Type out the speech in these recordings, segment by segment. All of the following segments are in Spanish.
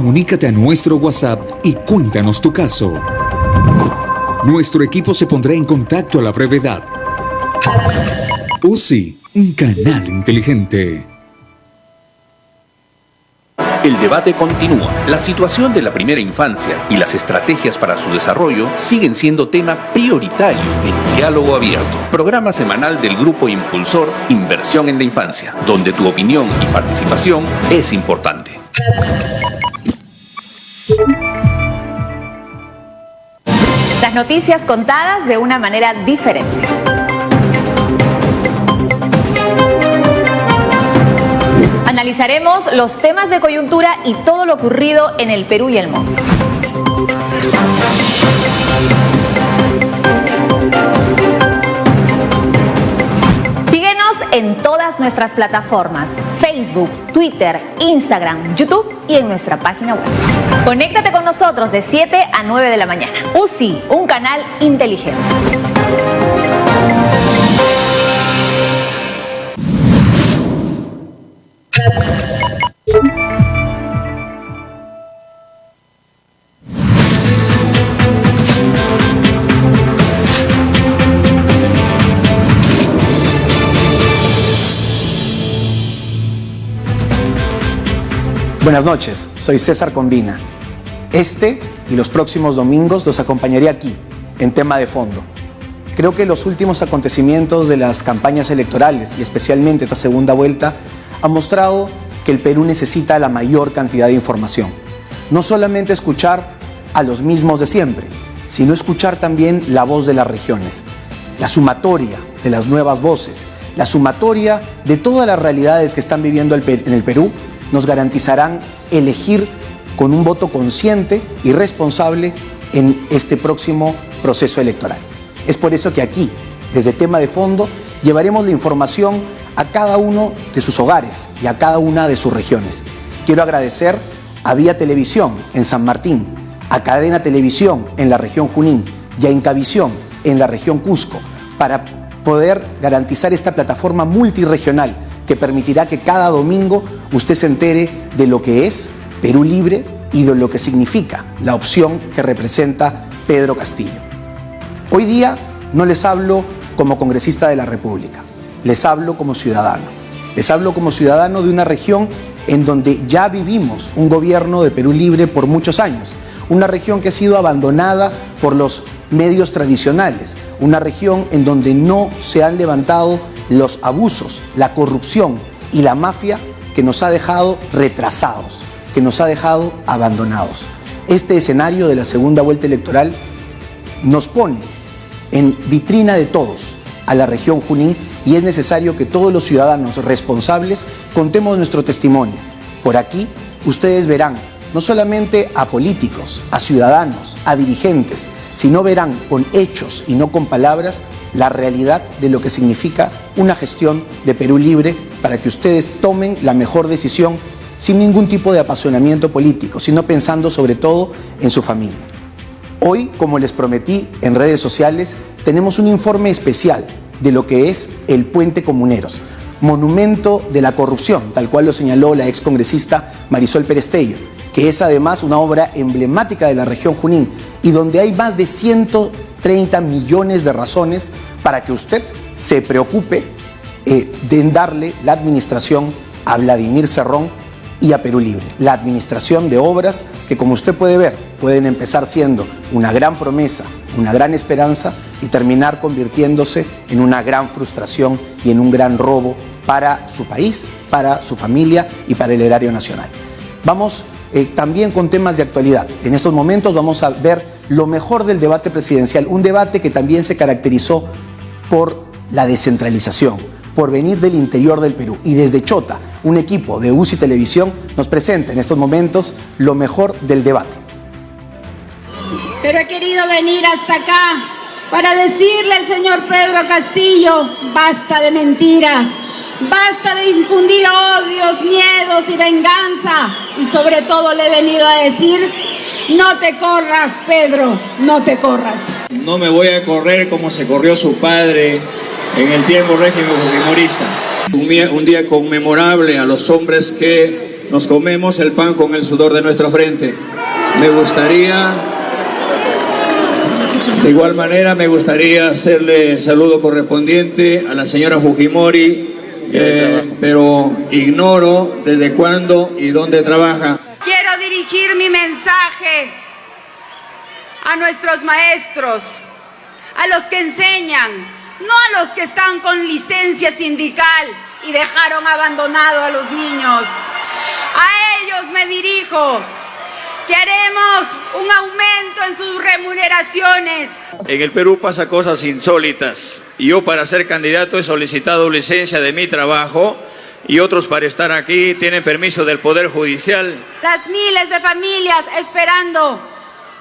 Comunícate a nuestro WhatsApp y cuéntanos tu caso. Nuestro equipo se pondrá en contacto a la brevedad. UCI, un canal inteligente. El debate continúa. La situación de la primera infancia y las estrategias para su desarrollo siguen siendo tema prioritario en Diálogo Abierto, programa semanal del Grupo Impulsor Inversión en la Infancia, donde tu opinión y participación es importante. Las noticias contadas de una manera diferente. Analizaremos los temas de coyuntura y todo lo ocurrido en el Perú y el mundo. Síguenos en todas nuestras plataformas: Facebook, Twitter, Instagram, YouTube y en nuestra página web. Conéctate con nosotros de 7 a 9 de la mañana. UCI, un canal inteligente. Buenas noches, soy César Combina. Este y los próximos domingos los acompañaré aquí, en Tema de Fondo. Creo que los últimos acontecimientos de las campañas electorales, y especialmente esta segunda vuelta, han mostrado que el Perú necesita la mayor cantidad de información. No solamente escuchar a los mismos de siempre, sino escuchar también la voz de las regiones, la sumatoria de las nuevas voces, la sumatoria de todas las realidades que están viviendo en el Perú, nos garantizarán elegir con un voto consciente y responsable en este próximo proceso electoral. Es por eso que aquí, desde Tema de Fondo, llevaremos la información a cada uno de sus hogares y a cada una de sus regiones. Quiero agradecer a Vía Televisión en San Martín, a Cadena Televisión en la región Junín y a Incavisión en la región Cusco, para poder garantizar esta plataforma multirregional que permitirá que cada domingo usted se entere de lo que es Perú Libre y de lo que significa la opción que representa Pedro Castillo. Hoy día no les hablo como congresista de la República, les hablo como ciudadano. Les hablo como ciudadano de una región en donde ya vivimos un gobierno de Perú Libre por muchos años, una región que ha sido abandonada por los medios tradicionales, una región en donde no se han levantado los abusos, la corrupción y la mafia que nos ha dejado retrasados, que nos ha dejado abandonados. Este escenario de la segunda vuelta electoral nos pone en vitrina de todos a la región Junín y es necesario que todos los ciudadanos responsables contemos nuestro testimonio. Por aquí ustedes verán no solamente a políticos, a ciudadanos, a dirigentes, sino verán con hechos y no con palabras la realidad de lo que significa una gestión de Perú Libre para que ustedes tomen la mejor decisión sin ningún tipo de apasionamiento político, sino pensando sobre todo en su familia. Hoy, como les prometí en redes sociales, tenemos un informe especial de lo que es el Puente Comuneros, monumento de la corrupción, tal cual lo señaló la excongresista Marisol Perestello, que es además una obra emblemática de la región Junín y donde hay más de 130 millones de razones para que usted se preocupe de darle la administración a Vladimir Cerrón y a Perú Libre. La administración de obras que, como usted puede ver, pueden empezar siendo una gran promesa, una gran esperanza y terminar convirtiéndose en una gran frustración y en un gran robo para su país, para su familia y para el erario nacional. Vamos también con temas de actualidad. En estos momentos vamos a ver lo mejor del debate presidencial, un debate que también se caracterizó por la descentralización, por venir del interior del Perú. Y desde Chota, un equipo de UCI Televisión nos presenta en estos momentos lo mejor del debate. Pero he querido venir hasta acá para decirle al señor Pedro Castillo, basta de mentiras, basta de infundir odios, miedos y venganza. Y sobre todo le he venido a decir, no te corras, Pedro, no te corras. No me voy a correr como se corrió su padre en el tiempo régimen fujimorista. Un día conmemorable a los hombres que nos comemos el pan con el sudor de nuestra frente. De igual manera, me gustaría hacerle el saludo correspondiente a la señora Fujimori, pero ignoro desde cuándo y dónde trabaja. Quiero dirigir mi mensaje a nuestros maestros, a los que enseñan, no a los que están con licencia sindical y dejaron abandonado a los niños. A ellos me dirijo. Que haremos un aumento en sus remuneraciones. En el Perú pasa cosas insólitas. Yo para ser candidato he solicitado licencia de mi trabajo y otros para estar aquí tienen permiso del Poder Judicial. Las miles de familias esperando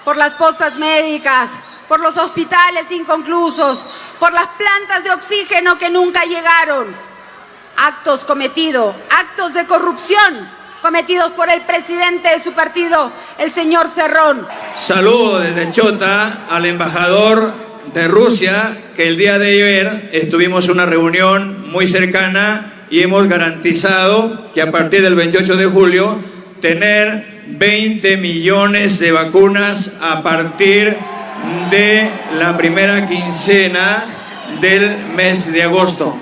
por las postas médicas, por los hospitales inconclusos, por las plantas de oxígeno que nunca llegaron. Actos cometidos, actos de corrupción cometidos por el presidente de su partido, el señor Cerrón. Saludo desde Chota al embajador de Rusia, que el día de ayer estuvimos en una reunión muy cercana y hemos garantizado que a partir del 28 de julio tener 20 millones de vacunas a partir de la primera quincena del mes de agosto.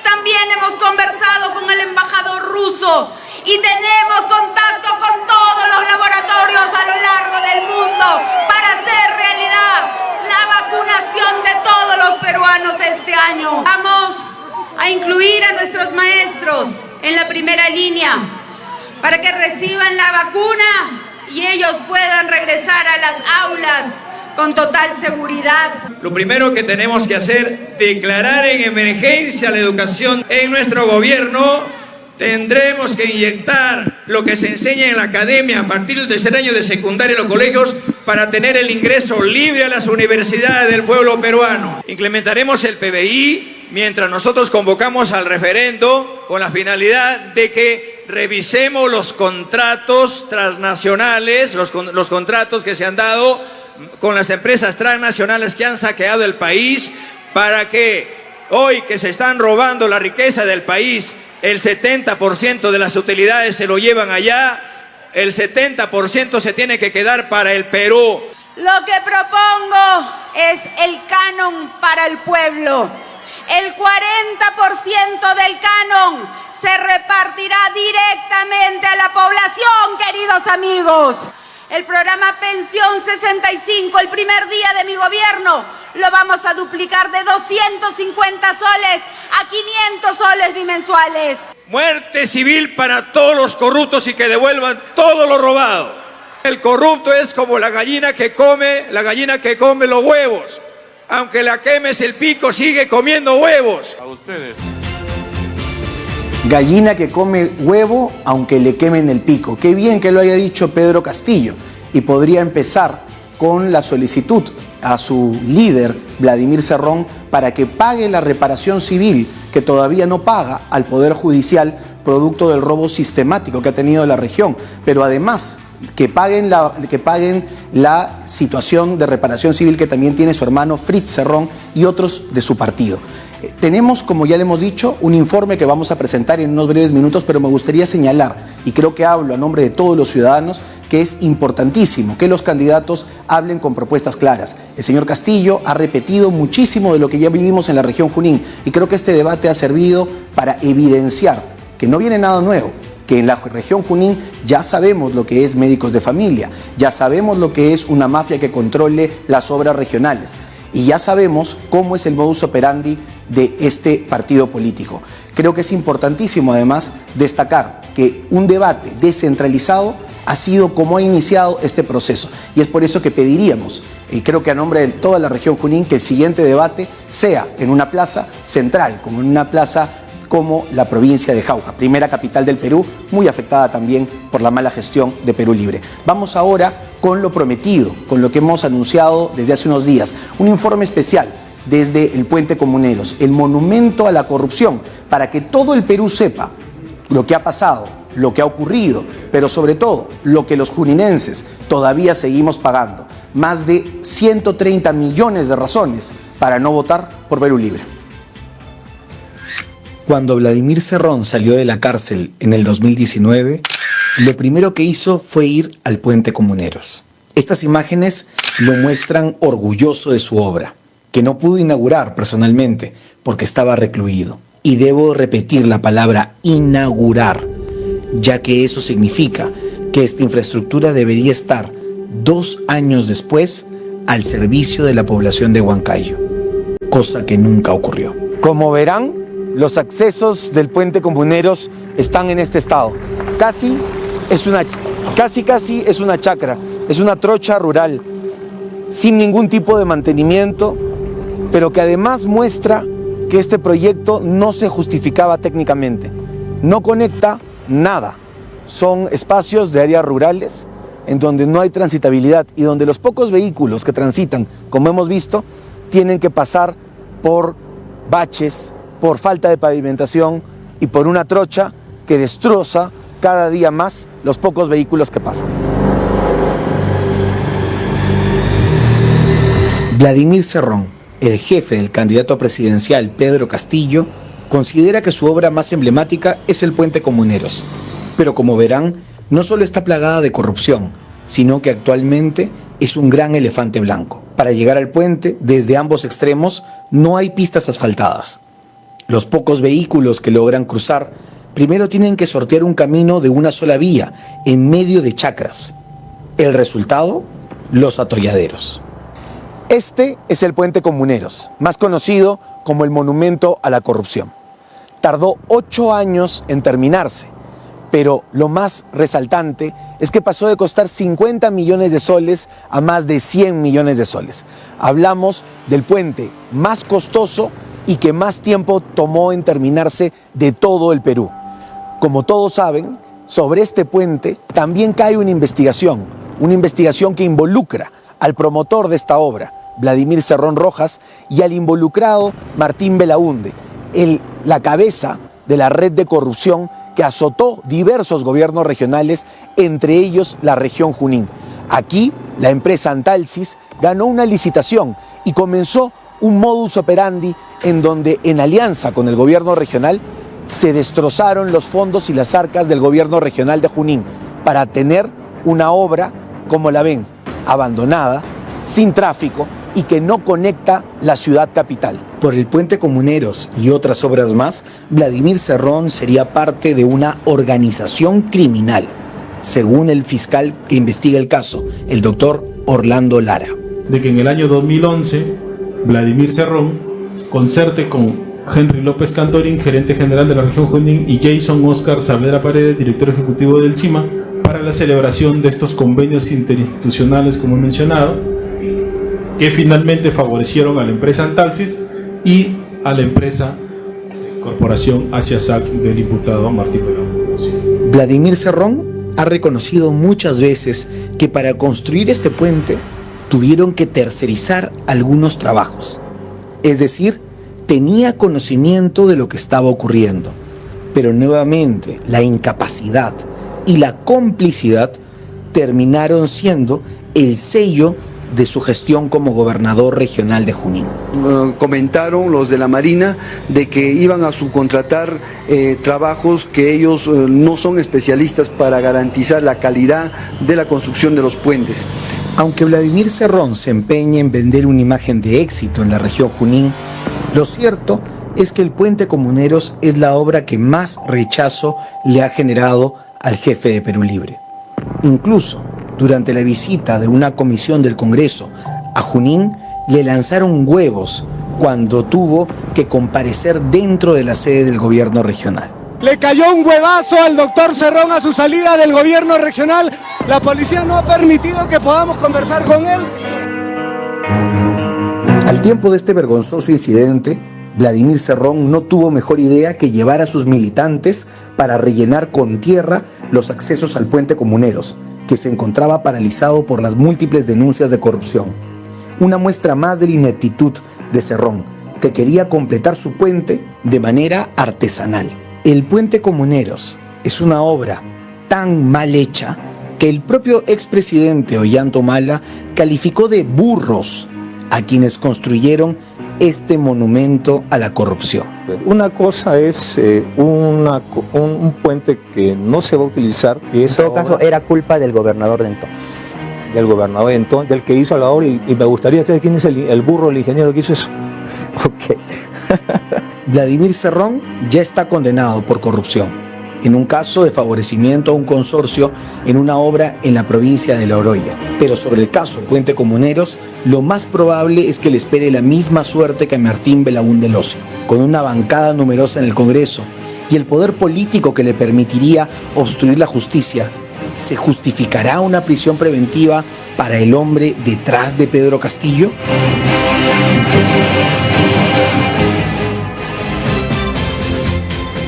También hemos conversado con el embajador ruso y tenemos contacto con todos los laboratorios a lo largo del mundo para hacer realidad la vacunación de todos los peruanos este año. Vamos a incluir a nuestros maestros en la primera línea para que reciban la vacuna y ellos puedan regresar a las aulas con total seguridad. Lo primero que tenemos que hacer, declarar en emergencia la educación en nuestro gobierno. Tendremos que inyectar lo que se enseña en la academia a partir del tercer año de secundaria en los colegios para tener el ingreso libre a las universidades del pueblo peruano. Implementaremos el PBI mientras nosotros convocamos al referendo con la finalidad de que revisemos los contratos transnacionales, los contratos que se han dado con las empresas transnacionales que han saqueado el país, para que hoy que se están robando la riqueza del país, el 70% de las utilidades se lo llevan allá, el 70% se tiene que quedar para el Perú. Lo que propongo es el canon para el pueblo. El 40% del canon se repartirá directamente a la población, queridos amigos. El programa Pensión 65, el primer día de mi gobierno, lo vamos a duplicar de 250 soles a 500 soles bimensuales. Muerte civil para todos los corruptos y que devuelvan todo lo robado. El corrupto es como la gallina que come los huevos. Aunque la quemes el pico, sigue comiendo huevos. A ustedes. Gallina que come huevo aunque le quemen el pico. Qué bien que lo haya dicho Pedro Castillo. Y podría empezar con la solicitud a su líder, Vladimir Cerrón, para que pague la reparación civil que todavía no paga al Poder Judicial, producto del robo sistemático que ha tenido la región. Pero además, que paguen la situación de reparación civil que también tiene su hermano Fritz Cerrón y otros de su partido. Tenemos, como ya le hemos dicho, un informe que vamos a presentar en unos breves minutos, pero me gustaría señalar, y creo que hablo a nombre de todos los ciudadanos, que es importantísimo que los candidatos hablen con propuestas claras. El señor Castillo ha repetido muchísimo de lo que ya vivimos en la región Junín, y creo que este debate ha servido para evidenciar que no viene nada nuevo, que en la región Junín ya sabemos lo que es médicos de familia, ya sabemos lo que es una mafia que controle las obras regionales, y ya sabemos cómo es el modus operandi de este partido político. Creo que es importantísimo además destacar que un debate descentralizado ha sido como ha iniciado este proceso, y es por eso que pediríamos, y creo que a nombre de toda la región Junín, que el siguiente debate sea en una plaza central, como en una plaza como la provincia de Jauja, primera capital del Perú, muy afectada también por la mala gestión de Perú Libre. Vamos ahora con lo prometido, con lo que hemos anunciado desde hace unos días, un informe especial desde el Puente Comuneros, el monumento a la corrupción, para que todo el Perú sepa lo que ha pasado, lo que ha ocurrido, pero sobre todo lo que los juninenses todavía seguimos pagando. Más de 130 millones de razones para no votar por Perú Libre. Cuando Vladimir Cerrón salió de la cárcel en el 2019, lo primero que hizo fue ir al puente Comuneros. Estas imágenes lo muestran orgulloso de su obra, que no pudo inaugurar personalmente porque estaba recluido. Y debo repetir la palabra inaugurar, ya que eso significa que esta infraestructura debería estar 2 años después al servicio de la población de Huancayo, cosa que nunca ocurrió. Como verán, los accesos del puente Comuneros están en este estado. Casi es una chacra, es una trocha rural, sin ningún tipo de mantenimiento, pero que además muestra que este proyecto no se justificaba técnicamente. No conecta nada. Son espacios de áreas rurales en donde no hay transitabilidad y donde los pocos vehículos que transitan, como hemos visto, tienen que pasar por baches, por falta de pavimentación y por una trocha que destroza cada día más los pocos vehículos que pasan. Vladimir Cerrón, el jefe del candidato presidencial Pedro Castillo, considera que su obra más emblemática es el puente Comuneros. Pero como verán, no solo está plagada de corrupción, sino que actualmente es un gran elefante blanco. Para llegar al puente, desde ambos extremos, no hay pistas asfaltadas. Los pocos vehículos que logran cruzar, primero tienen que sortear un camino de una sola vía, en medio de chacras. El resultado, los atolladeros. Este es el puente Comuneros, más conocido como el monumento a la corrupción. Tardó 8 años en terminarse, pero lo más resaltante es que pasó de costar 50 millones de soles a más de 100 millones de soles. Hablamos del puente más costoso y que más tiempo tomó en terminarse de todo el Perú. Como todos saben, sobre este puente también cae una investigación que involucra al promotor de esta obra, Vladimir Cerrón Rojas, y al involucrado Martín Belaúnde, la cabeza de la red de corrupción que azotó diversos gobiernos regionales, entre ellos la región Junín. Aquí, la empresa Antalsis ganó una licitación y comenzó un modus operandi en donde, en alianza con el gobierno regional, se destrozaron los fondos y las arcas del gobierno regional de Junín para tener una obra, como la ven, abandonada, sin tráfico y que no conecta la ciudad capital. Por el puente Comuneros y otras obras más, Vladimir Cerrón sería parte de una organización criminal, según el fiscal que investiga el caso, el doctor Orlando Lara. De que en el año 2011, Vladimir Cerrón concerte con Henry López Cantorín, gerente general de la región Junín, y Jason Oscar Saavedra Paredes, director ejecutivo del CIMA, para la celebración de estos convenios interinstitucionales, como he mencionado, que finalmente favorecieron a la empresa Antalsis y a la empresa Corporación Asiasac del imputado Martín Belaúnde. Vladimir Cerrón ha reconocido muchas veces que para construir este puente tuvieron que tercerizar algunos trabajos. Es decir, tenía conocimiento de lo que estaba ocurriendo, pero nuevamente la incapacidad y la complicidad terminaron siendo el sello de su gestión como gobernador regional de Junín. Comentaron los de la Marina de que iban a subcontratar trabajos que ellos no son especialistas para garantizar la calidad de la construcción de los puentes. Aunque Vladimir Cerrón se empeña en vender una imagen de éxito en la región Junín, lo cierto es que el puente Comuneros es la obra que más rechazo le ha generado al jefe de Perú Libre. Incluso, durante la visita de una comisión del Congreso a Junín, le lanzaron huevos cuando tuvo que comparecer dentro de la sede del gobierno regional. Le cayó un huevazo al doctor Cerrón a su salida del gobierno regional. La policía no ha permitido que podamos conversar con él. Al tiempo de este vergonzoso incidente, Vladimir Cerrón no tuvo mejor idea que llevar a sus militantes para rellenar con tierra los accesos al puente Comuneros, que se encontraba paralizado por las múltiples denuncias de corrupción. Una muestra más de la ineptitud de Cerrón, que quería completar su puente de manera artesanal. El puente Comuneros es una obra tan mal hecha que el propio expresidente Ollanta Humala calificó de burros a quienes construyeron este monumento a la corrupción? Una cosa es un puente que no se va a utilizar. Y en todo caso era culpa del gobernador de entonces. Del gobernador de entonces, del que hizo la obra, y me gustaría saber quién es el burro, el ingeniero que hizo eso. Ok. Vladimir Cerrón ya está condenado por corrupción, en un caso de favorecimiento a un consorcio en una obra en la provincia de La Oroya. Pero sobre el caso Puente Comuneros, lo más probable es que le espere la misma suerte que a Martín Belaúnde Locio, con una bancada numerosa en el Congreso y el poder político que le permitiría obstruir la justicia. ¿Se justificará una prisión preventiva para el hombre detrás de Pedro Castillo?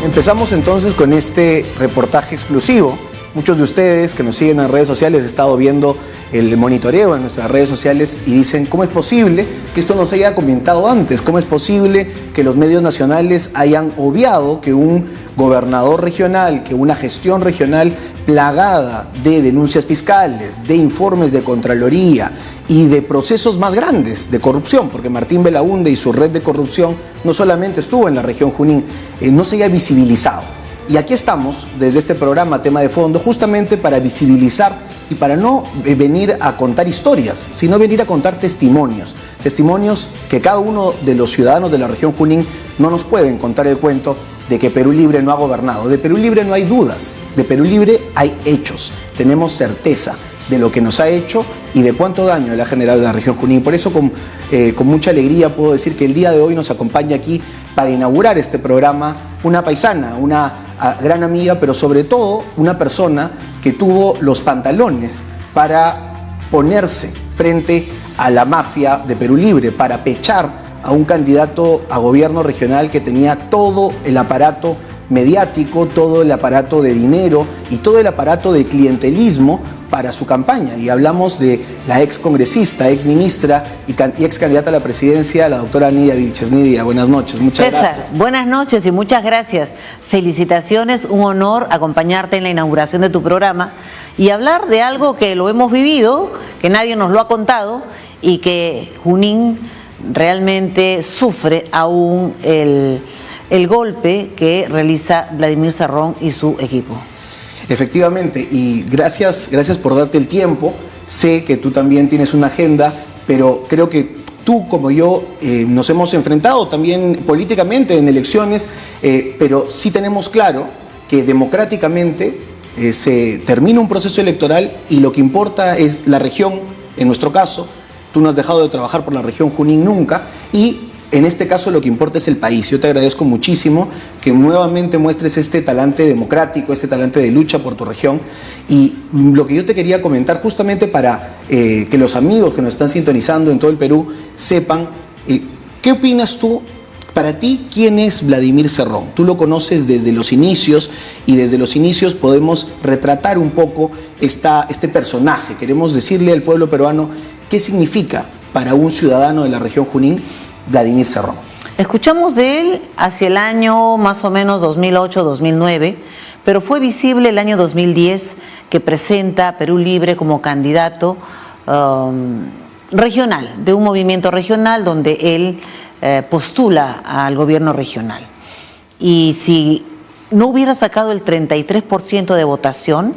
Empezamos entonces con este reportaje exclusivo. Muchos de ustedes que nos siguen en redes sociales han estado viendo el monitoreo en nuestras redes sociales y dicen: ¿cómo es posible que esto no se haya comentado antes? ¿Cómo es posible que los medios nacionales hayan obviado que un gobernador regional, que una gestión regional plagada de denuncias fiscales, de informes de Contraloría y de procesos más grandes de corrupción, porque Martín Belaúnde y su red de corrupción no solamente estuvo en la región Junín, no se haya visibilizado? Y aquí estamos, desde este programa Tema de Fondo, justamente para visibilizar y para no venir a contar historias, sino venir a contar testimonios. Testimonios que cada uno de los ciudadanos de la región Junín no nos pueden contar el cuento de que Perú Libre no ha gobernado. De Perú Libre no hay dudas, de Perú Libre hay hechos. Tenemos certeza de lo que nos ha hecho y de cuánto daño le ha generado a la región Junín. Por eso con mucha alegría puedo decir que el día de hoy nos acompaña aquí para inaugurar este programa una paisana, una gran amiga, pero sobre todo una persona que tuvo los pantalones para ponerse frente a la mafia de Perú Libre, para pechar a un candidato a gobierno regional que tenía todo el aparato mediático, todo el aparato de dinero y todo el aparato de clientelismo para su campaña. Y hablamos de la ex congresista, ex ministra y ex candidata a la presidencia, la doctora Nidia Vilches. Nidia, buenas noches, muchas gracias. Buenas noches y muchas gracias. Felicitaciones, un honor acompañarte en la inauguración de tu programa y hablar de algo que lo hemos vivido, que nadie nos lo ha contado y que Junín realmente sufre aún el golpe que realiza Vladimir Cerrón y su equipo. Efectivamente, y gracias por darte el tiempo. Sé que tú también tienes una agenda, pero creo que tú como yo nos hemos enfrentado también políticamente en elecciones, pero sí tenemos claro que democráticamente se termina un proceso electoral y lo que importa es la región, en nuestro caso. Tú no has dejado de trabajar por la región Junín nunca y en este caso lo que importa es el país. Yo te agradezco muchísimo que nuevamente muestres este talante democrático, este talante de lucha por tu región. Y lo que yo te quería comentar justamente para que los amigos que nos están sintonizando en todo el Perú sepan, ¿qué opinas tú? Para ti, ¿quién es Vladimir Cerrón? Tú lo conoces desde los inicios y desde los inicios podemos retratar un poco este personaje. Queremos decirle al pueblo peruano qué significa para un ciudadano de la región Junín Vladimir Cerrón. Escuchamos de él hacia el año más o menos 2008-2009, pero fue visible el año 2010 que presenta a Perú Libre como candidato regional, de un movimiento regional donde él postula al gobierno regional. Y si no hubiera sacado el 33% de votación,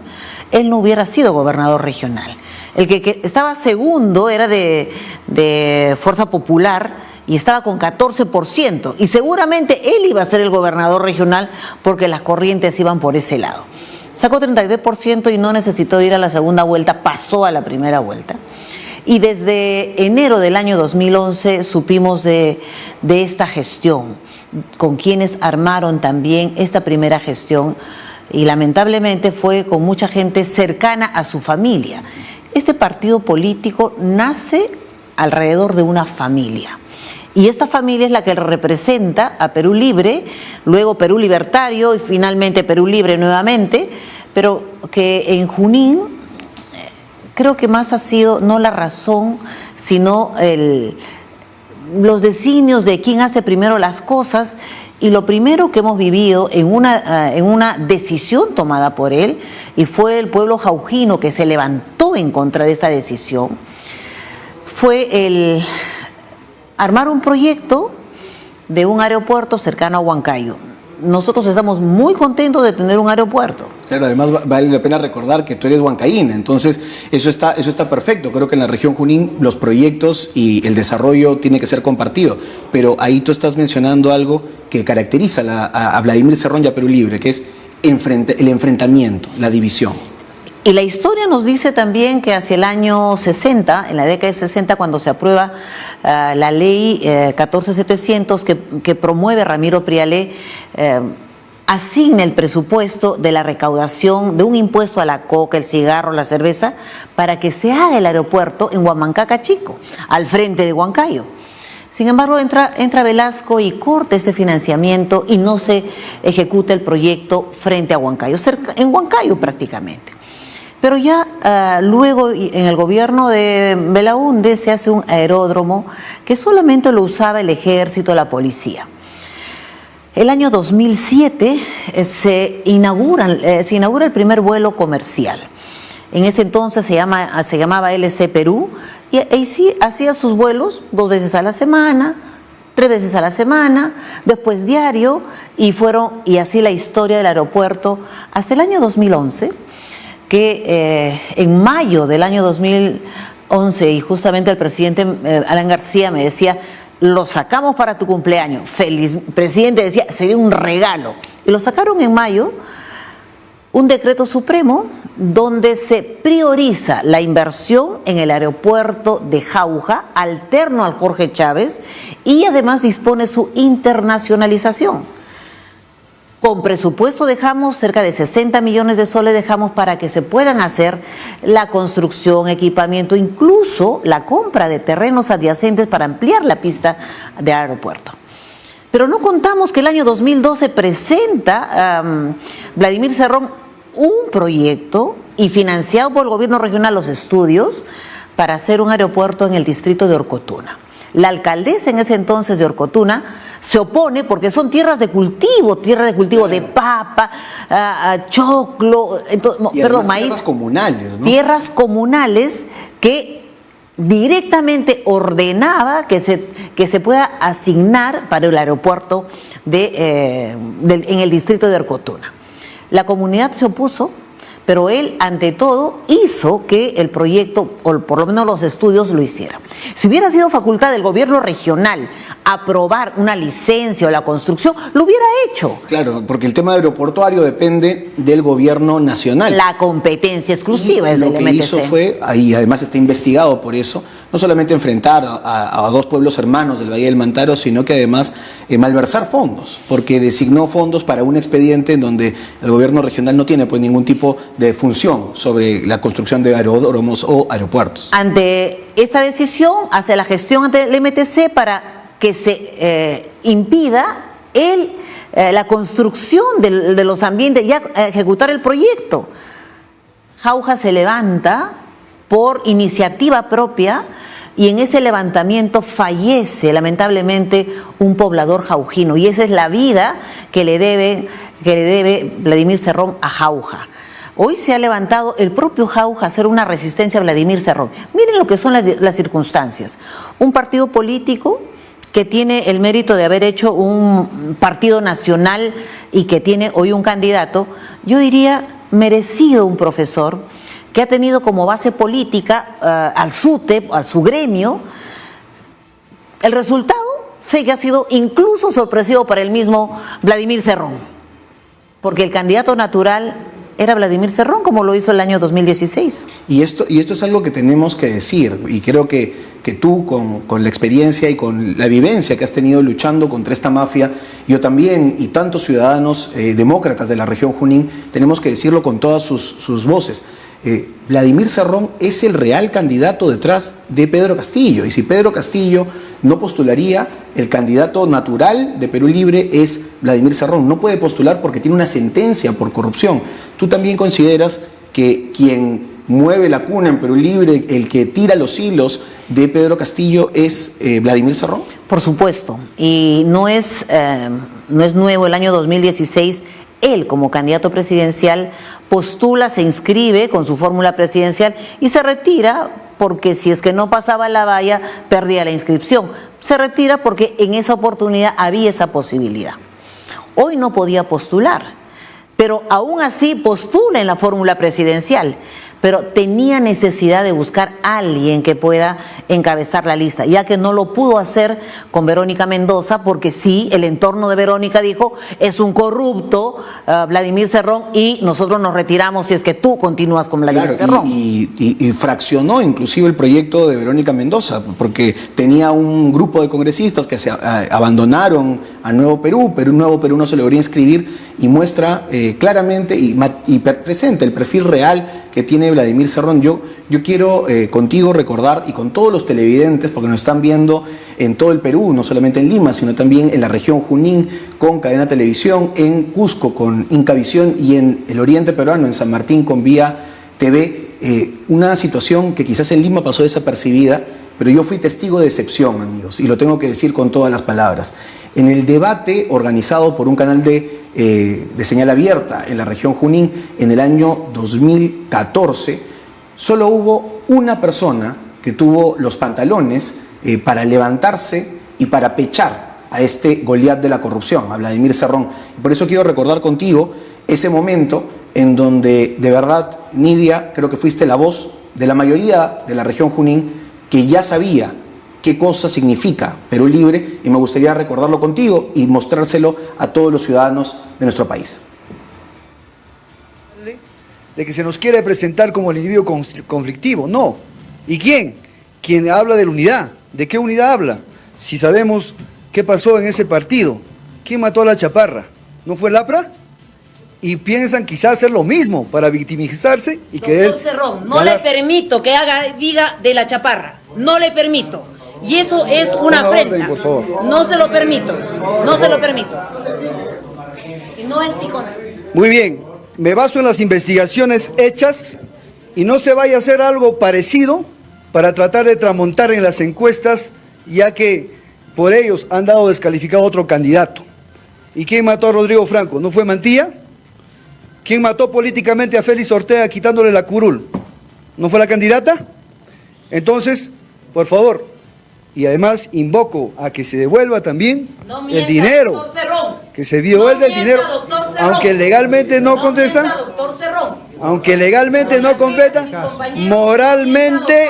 él no hubiera sido gobernador regional. El que estaba segundo era de Fuerza Popular y estaba con 14%. Y seguramente él iba a ser el gobernador regional porque las corrientes iban por ese lado. Sacó 33% y no necesitó ir a la segunda vuelta, pasó a la primera vuelta. Y desde enero del año 2011 supimos de esta gestión, con quienes armaron también esta primera gestión y lamentablemente fue con mucha gente cercana a su familia. Este partido político nace alrededor de una familia y esta familia es la que representa a Perú Libre, luego Perú Libertario y finalmente Perú Libre nuevamente, pero que en Junín creo que más ha sido no la razón, sino los designios de quién hace primero las cosas. Y lo primero que hemos vivido en una decisión tomada por él, y fue el pueblo jaujino que se levantó en contra de esta decisión, fue armar un proyecto de un aeropuerto cercano a Huancayo. Nosotros estamos muy contentos de tener un aeropuerto. Claro, además vale la pena recordar que tú eres huancaína, entonces eso está perfecto. Creo que en la región Junín los proyectos y el desarrollo tiene que ser compartido, pero ahí tú estás mencionando algo que caracteriza a Vladimir Cerrón y a Perú Libre, que es el enfrentamiento, la división. Y la historia nos dice también que hacia el año 60, en la década de 60, cuando se aprueba la ley 14700 que promueve Ramiro Prialé, asigna el presupuesto de la recaudación de un impuesto a la coca, el cigarro, la cerveza, para que se haga el aeropuerto en Huamancaca Chico, al frente de Huancayo. Sin embargo, entra Velasco y corta este financiamiento y no se ejecuta el proyecto frente a Huancayo, en Huancayo prácticamente. Pero ya luego en el gobierno de Belaúnde se hace un aeródromo que solamente lo usaba el ejército, la policía. El año 2007 se inaugura el primer vuelo comercial. En ese entonces se llamaba LC Perú y sí hacía sus vuelos 2 veces a la semana, 3 veces a la semana, después diario, y así la historia del aeropuerto hasta el año 2011, que en mayo del año 2011, y justamente el presidente Alan García me decía, lo sacamos para tu cumpleaños. Feliz presidente, decía, sería un regalo. Y lo sacaron en mayo, un decreto supremo donde se prioriza la inversión en el aeropuerto de Jauja, alterno al Jorge Chávez, y además dispone su internacionalización. Con presupuesto dejamos cerca de 60 millones de soles dejamos para que se puedan hacer la construcción, equipamiento, incluso la compra de terrenos adyacentes para ampliar la pista de aeropuerto. Pero no contamos que el año 2012 presenta Vladimir Cerrón un proyecto y financiado por el gobierno regional los estudios para hacer un aeropuerto en el distrito de Orcotuna. La alcaldesa en ese entonces de Orcotuna se opone porque son tierras de cultivo de papa, choclo, maíz. Tierras comunales, ¿no? Tierras comunales que directamente ordenaba que se pueda asignar para el aeropuerto en el distrito de Orcotuna. La comunidad se opuso, pero él, ante todo, hizo que el proyecto, o por lo menos los estudios, lo hiciera. Si hubiera sido facultad del gobierno regional aprobar una licencia o la construcción, lo hubiera hecho. Claro, porque el tema aeroportuario depende del gobierno nacional. La competencia exclusiva es del MTC. Lo que hizo fue, y además está investigado por eso, no solamente enfrentar a 2 pueblos hermanos del Valle del Mantaro, sino que además malversar fondos, porque designó fondos para un expediente en donde el gobierno regional no tiene pues ningún tipo de función sobre la construcción de aeródromos o aeropuertos. Ante esta decisión, hace la gestión ante el MTC para que se impida la construcción de los ambientes, ya ejecutar el proyecto. Jauja se levanta por iniciativa propia y en ese levantamiento fallece lamentablemente un poblador jaujino, y esa es la vida que le debe Vladimir Cerrón a Jauja. Hoy se ha levantado el propio Jauja a hacer una resistencia a Vladimir Cerrón. Miren lo que son las circunstancias. Un partido político que tiene el mérito de haber hecho un partido nacional y que tiene hoy un candidato, yo diría merecido, un profesor que ha tenido como base política al SUTEP, a su gremio. El resultado sé que ha sido incluso sorpresivo para el mismo Vladimir Cerrón, porque el candidato natural era Vladimir Cerrón, como lo hizo el año 2016. Y esto es algo que tenemos que decir, y creo que tú con la experiencia y con la vivencia que has tenido luchando contra esta mafia, yo también y tantos ciudadanos demócratas de la región Junín, tenemos que decirlo con todas sus voces. Vladimir Cerrón es el real candidato detrás de Pedro Castillo, y si Pedro Castillo no postularía, el candidato natural de Perú Libre es Vladimir Cerrón. No puede postular porque tiene una sentencia por corrupción. ¿Tú también consideras que quien mueve la cuna en Perú Libre, el que tira los hilos de Pedro Castillo, es Vladimir Cerrón? Por supuesto, y no es nuevo. El año 2016 él, como candidato presidencial, postula, se inscribe con su fórmula presidencial y se retira porque si es que no pasaba la valla, perdía la inscripción. se retira porque en esa oportunidad había esa posibilidad. Hoy no podía postular, pero aún así postula en la fórmula presidencial, pero tenía necesidad de buscar a alguien que pueda encabezar la lista, ya que no lo pudo hacer con Verónica Mendoza, porque sí, el entorno de Verónica dijo, es un corrupto, Vladimir Cerrón, y nosotros nos retiramos si es que tú continúas con Vladimir Cerrón. Y fraccionó inclusive el proyecto de Verónica Mendoza, porque tenía un grupo de congresistas que se abandonaron a Nuevo Perú, pero Nuevo Perú no se logró inscribir, y muestra claramente y presenta el perfil real que tiene Vladimir Cerrón. Yo quiero contigo recordar, y con todos los televidentes, porque nos están viendo en todo el Perú, no solamente en Lima, sino también en la región Junín con Cadena Televisión, en Cusco con Incavisión y en el oriente peruano, en San Martín con Vía TV, una situación que quizás en Lima pasó desapercibida, pero yo fui testigo de excepción, amigos, y lo tengo que decir con todas las palabras. En el debate organizado por un canal de señal abierta en la región Junín en el año 2014, solo hubo una persona que tuvo los pantalones para levantarse y para pechar a este Goliat de la corrupción, a Vladimir Cerrón. Por eso quiero recordar contigo ese momento en donde, de verdad, Nidia, creo que fuiste la voz de la mayoría de la región Junín que ya sabía qué cosa significa Perú Libre, y me gustaría recordarlo contigo y mostrárselo a todos los ciudadanos de nuestro país. De que se nos quiere presentar como el individuo conflictivo, no. ¿Y quién? Quien habla de la unidad. ¿De qué unidad habla? Si sabemos qué pasó en ese partido. ¿Quién mató a la Chaparra? ¿No fue Lapra? Y piensan quizás hacer lo mismo para victimizarse y querer... Doctor Cerrón, no le permito que diga de la Chaparra. No le permito. Y eso es una afrenta. No se lo permito. No se lo permito. Y no es picona. Muy bien. Me baso en las investigaciones hechas y no se vaya a hacer algo parecido para tratar de tramontar en las encuestas, ya que por ellos han dado descalificado a otro candidato. ¿Y quién mató a Rodrigo Franco? ¿No fue Mantilla? ¿Quién mató políticamente a Félix Ortega quitándole la curul? ¿No fue la candidata? Entonces, por favor, y además invoco a que se devuelva también el dinero, que se vio el del dinero, aunque legalmente no contestan, aunque legalmente no completan, moralmente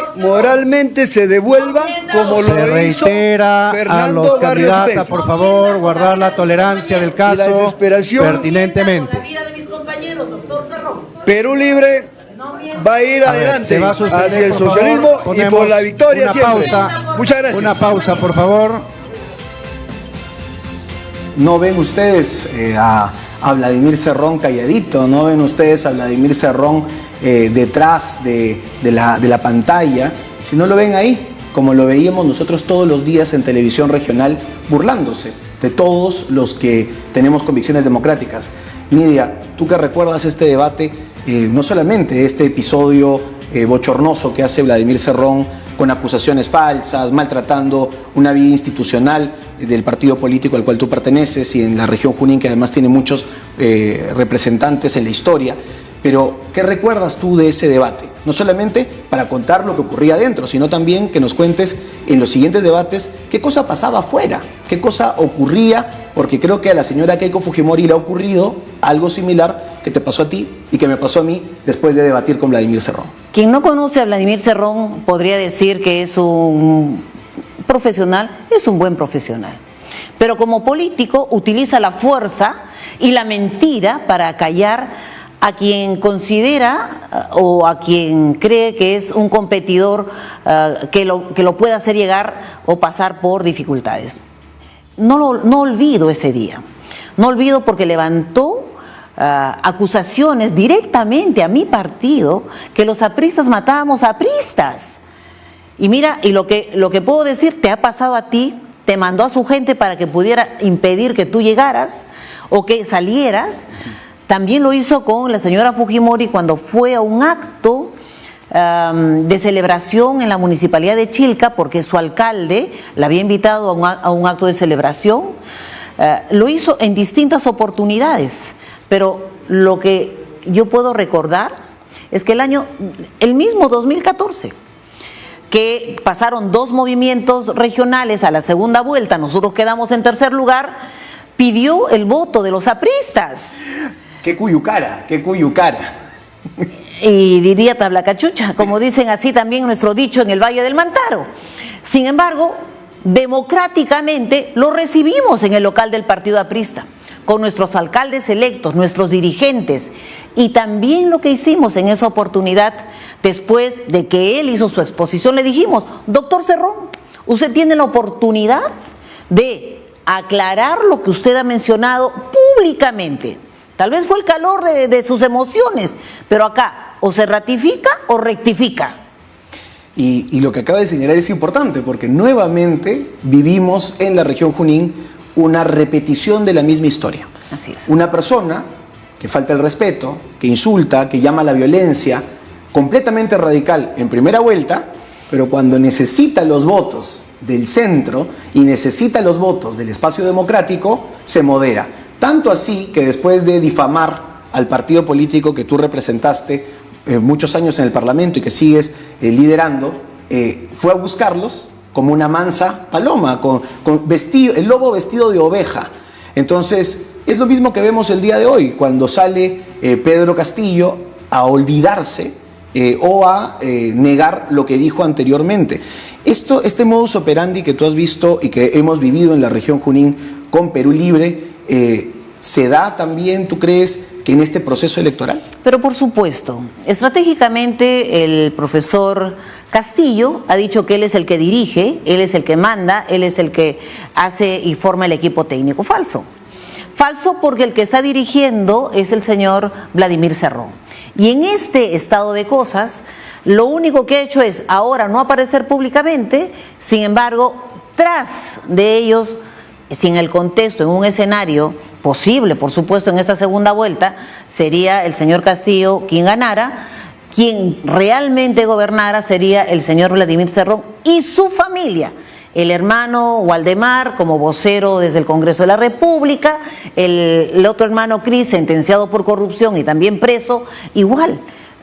se devuelva como lo hizo Fernando a los candidatos, por favor, guardar la tolerancia del caso y la desesperación pertinentemente. Perú Libre va a ir adelante hacia el socialismo y por la victoria siempre. Muchas gracias. Una pausa, por favor. ¿No ven ustedes a Vladimir Cerrón calladito? ¿No ven ustedes a Vladimir Cerrón detrás de la pantalla? Si no lo ven ahí, como lo veíamos nosotros todos los días en televisión regional, burlándose de todos los que tenemos convicciones democráticas. Nidia, tú que recuerdas este debate, no solamente este episodio bochornoso que hace Vladimir Cerrón con acusaciones falsas, maltratando una vida institucional del partido político al cual tú perteneces y en la región Junín, que además tiene muchos representantes en la historia, pero ¿qué recuerdas tú de ese debate? No solamente para contar lo que ocurría adentro, sino también que nos cuentes en los siguientes debates qué cosa pasaba afuera, qué cosa ocurría, porque creo que a la señora Keiko Fujimori le ha ocurrido algo similar que te pasó a ti y que me pasó a mí después de debatir con Vladimir Cerrón. Quien no conoce a Vladimir Cerrón podría decir que es un profesional, es un buen profesional, pero como político utiliza la fuerza y la mentira para callar a quien considera o a quien cree que es un competidor que lo pueda hacer llegar o pasar por dificultades. No olvido ese día, no olvido porque levantó acusaciones directamente a mi partido que los apristas matábamos a apristas. Y mira, y lo que puedo decir, te ha pasado a ti, te mandó a su gente para que pudiera impedir que tú llegaras o que salieras. También lo hizo con la señora Fujimori cuando fue a un acto de celebración en la municipalidad de Chilca, porque su alcalde la había invitado a un acto de celebración. Lo hizo en distintas oportunidades, pero lo que yo puedo recordar es que el mismo 2014, que pasaron 2 movimientos regionales a la segunda vuelta, nosotros quedamos en tercer lugar, pidió el voto de los apristas. ¡Qué cuyucara! ¡Qué cuyucara! Y diría tabla cachucha, como dicen así también nuestro dicho en el Valle del Mantaro. Sin embargo, democráticamente lo recibimos en el local del partido aprista, con nuestros alcaldes electos, nuestros dirigentes, y también lo que hicimos en esa oportunidad, después de que él hizo su exposición, le dijimos: doctor Cerrón, usted tiene la oportunidad de aclarar lo que usted ha mencionado públicamente. Tal vez fue el calor de sus emociones, pero acá o se ratifica o rectifica. Y lo que acaba de señalar es importante, porque nuevamente vivimos en la región Junín una repetición de la misma historia. Así es. Una persona que falta el respeto, que insulta, que llama a la violencia, completamente radical en primera vuelta, pero cuando necesita los votos del centro y necesita los votos del espacio democrático, se modera. Tanto así que después de difamar al partido político que tú representaste muchos años en el Parlamento y que sigues liderando, fue a buscarlos como una mansa paloma, el lobo vestido de oveja. Entonces, es lo mismo que vemos el día de hoy, cuando sale Pedro Castillo a olvidarse o a negar lo que dijo anteriormente. Este modus operandi que tú has visto y que hemos vivido en la región Junín con Perú Libre, ¿se da también, tú crees, que en este proceso electoral? Pero por supuesto, estratégicamente el profesor Castillo ha dicho que él es el que dirige, él es el que manda, él es el que hace y forma el equipo técnico. Falso. Falso, porque el que está dirigiendo es el señor Vladimir Cerrón. Y en este estado de cosas, lo único que ha hecho es ahora no aparecer públicamente, sin embargo, tras de ellos, sin el contexto, en un escenario posible, por supuesto, en esta segunda vuelta, sería el señor Castillo quien ganara. Quien realmente gobernara sería el señor Vladimir Cerrón y su familia. El hermano Waldemar como vocero desde el Congreso de la República, el otro hermano Cris, sentenciado por corrupción y también preso, igual.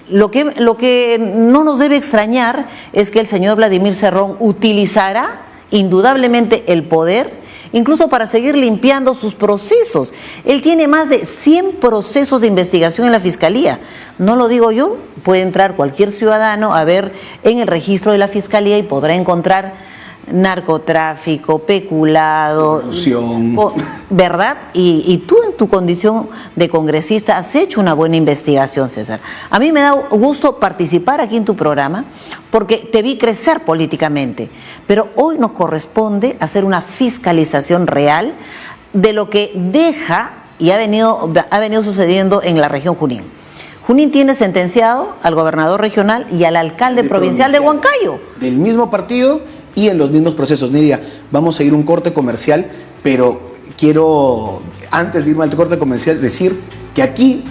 Lo que no nos debe extrañar es que el señor Vladimir Cerrón utilizará indudablemente el poder, incluso para seguir limpiando sus procesos. Él tiene más de 100 procesos de investigación en la Fiscalía. No lo digo yo, puede entrar cualquier ciudadano a ver en el registro de la Fiscalía y podrá encontrar narcotráfico, peculado, corrupción, ¿verdad? Y tú en tu condición de congresista has hecho una buena investigación, César. A mí me da gusto participar aquí en tu programa porque te vi crecer políticamente, pero hoy nos corresponde hacer una fiscalización real de lo que deja y ha venido sucediendo en la región Junín. Junín tiene sentenciado al gobernador regional y al alcalde provincial de Huancayo. Del mismo partido y en los mismos procesos. Nidia, vamos a ir a un corte comercial, pero quiero, antes de irme al corte comercial, decir que aquí,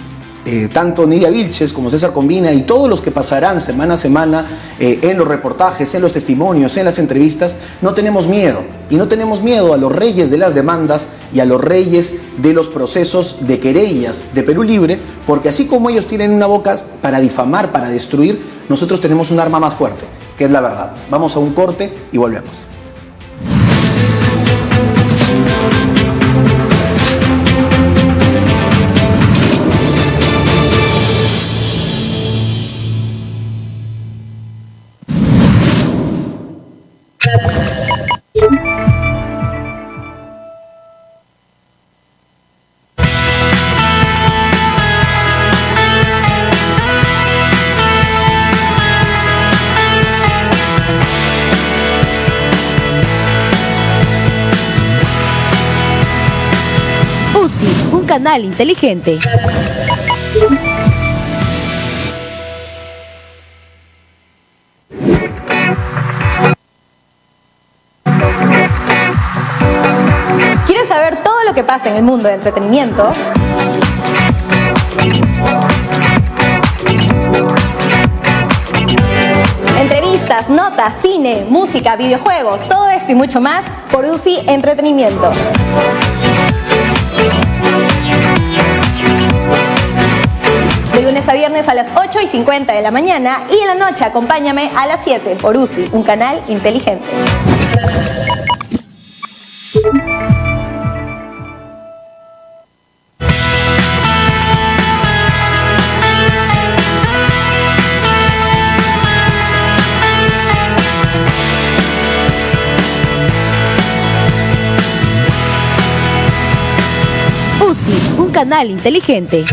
tanto Nidia Vilches como César Combina y todos los que pasarán semana a semana en los reportajes, en los testimonios, en las entrevistas, no tenemos miedo. Y no tenemos miedo a los reyes de las demandas y a los reyes de los procesos de querellas de Perú Libre, porque así como ellos tienen una boca para difamar, para destruir, nosotros tenemos un arma más fuerte, que es la verdad. Vamos a un corte y volvemos. Un canal inteligente. ¿Quieres saber todo lo que pasa en el mundo del entretenimiento? Entrevistas, notas, cine, música, videojuegos, todo esto y mucho más por UCI Entretenimiento. De lunes lunes a viernes a las 8:50 de la mañana y en la noche acompáñame a las 7 por UCI, un canal inteligente. UCI, un canal inteligente.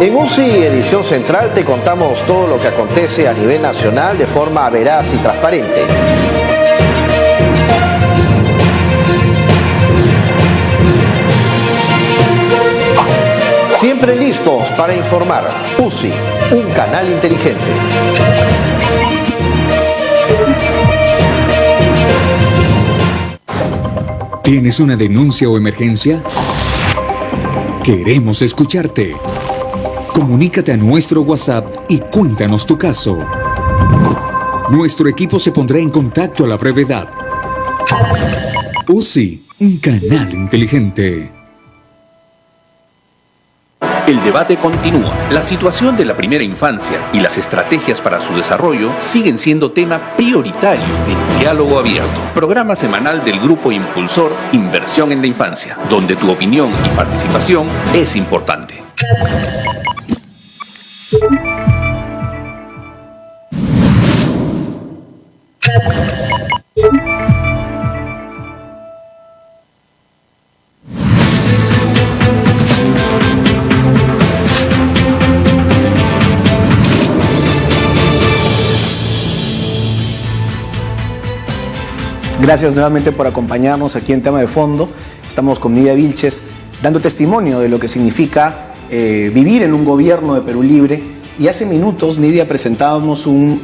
En UCI Edición Central te contamos todo lo que acontece a nivel nacional de forma veraz y transparente. Siempre listos para informar. UCI, un canal inteligente. ¿Tienes una denuncia o emergencia? Queremos escucharte. Comunícate a nuestro WhatsApp y cuéntanos tu caso. Nuestro equipo se pondrá en contacto a la brevedad. UCI, un canal inteligente. El debate continúa. La situación de la primera infancia y las estrategias para su desarrollo siguen siendo tema prioritario en Diálogo Abierto, programa semanal del Grupo Impulsor Inversión en la Infancia, donde tu opinión y participación es importante. Gracias nuevamente por acompañarnos aquí en Tema de Fondo. Estamos con Nidia Vilches dando testimonio de lo que significa vivir en un gobierno de Perú Libre. Y hace minutos, Nidia, presentábamos un